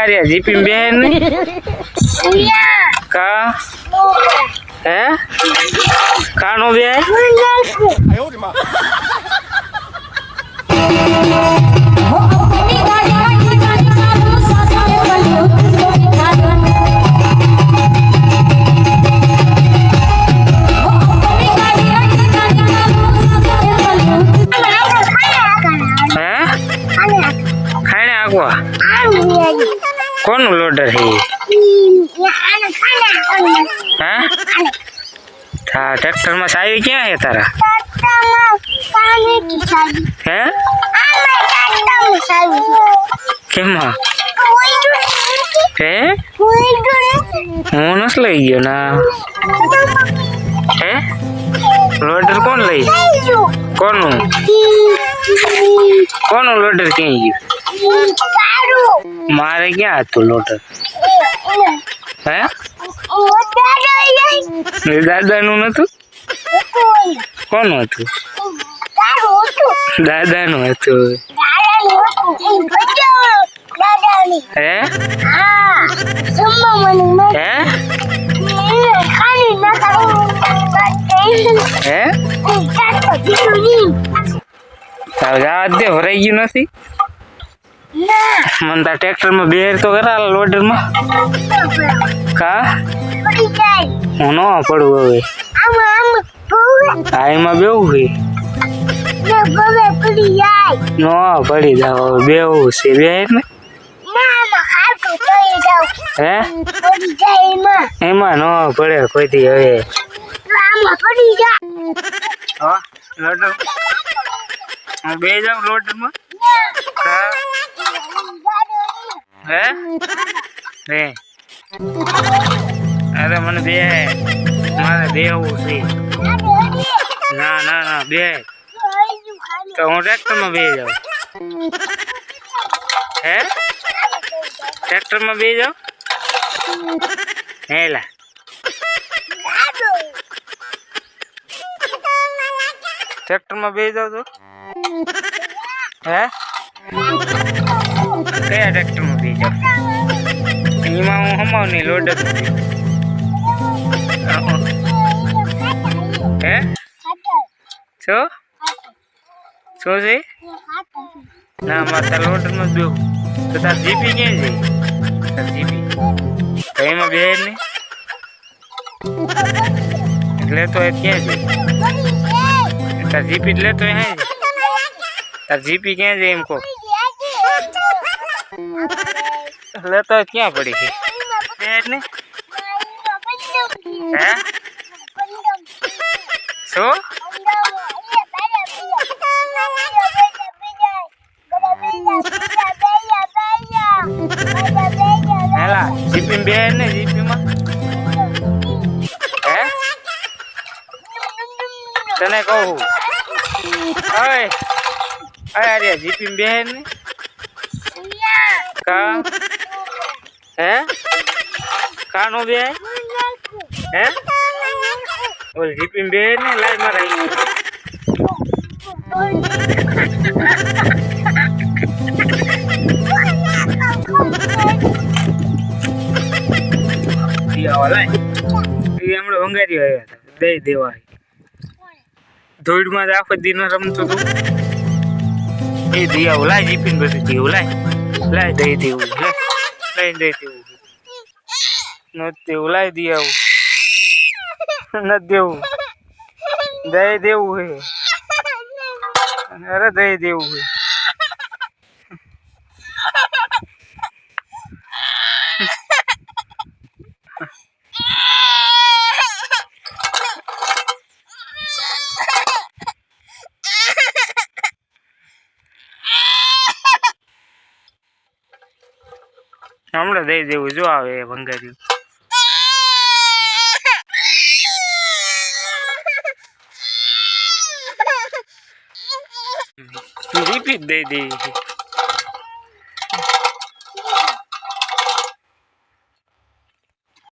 रे जीपी में बहन नहीं का है कानो बे कौन लोडर है हाँ ट्रैक्टर में साई क्या है तारा है केमा है હું નથી લઈ ગયો ના હે લોડર કોણ લઈ કોનું કોનું લોડર ક્યાં ગયું મારે ક્યાં હતું લોડર હે દાદાનું નતું કોનું હતું દાદાનું હતું હે હે જવા દે ભરાઈ ગયું નથી મને તો ટ્રેક્ટર માં બેર તો કરા લોડર માં કા હું ન પડું હવે આમાં બેવું છે ન પડી જાવ બેવું છે બે ને હે એમાં ન પડે કોઈથી હવે લોડર બે જાવ લોડર માં હે હે અરે મને બે મારે બેવું છે ના ના ના બે તો હું ટ્રેક્ટર માં બે જાઉં હે ટ્રેક્ટર માં બે જાઉં હેલા ટ્રેક્ટર માં બે જાવ તો હે કયા ટ્રેક્ટર માં બે જાવ એમાં હું હમાવ નહીં લોડર હે શું શું છે ના મારે તાર લોડર માં બેવું તો તાર જીપી ક્યાં જાય તાર જીપી તો એમાં બે નહીં એટલે તો એ ક્યાં જાય તાર જીપી એટલે તો હે તાર જીપી ક્યાં જાય એમ કહો એટલે તો ક્યાં પડી છે ને હે શું હેલા જીપી બે ને જીપી માં હે તને કહું અરે અરે જીપી બે ને કા હે કાનો બે હે ઓલ જીપી બે ને લાઈ મારા હમણાં વંગારી આવ્યા હતા દઈ દેવા ધોઈડમાં આખો દિન રમતો તું એ દિયાવું લાય જીપીને બધું દેવું લાય દઈ દેવું લઈ દઈ દેવું નથી દેવું લાય દિયાવું નથી દેવું દઈ દેવું હે અરે દઈ દેવું હે હમણાં દઈ દેવું જો આવે ભંગારી રીપીટ દઈ દેવી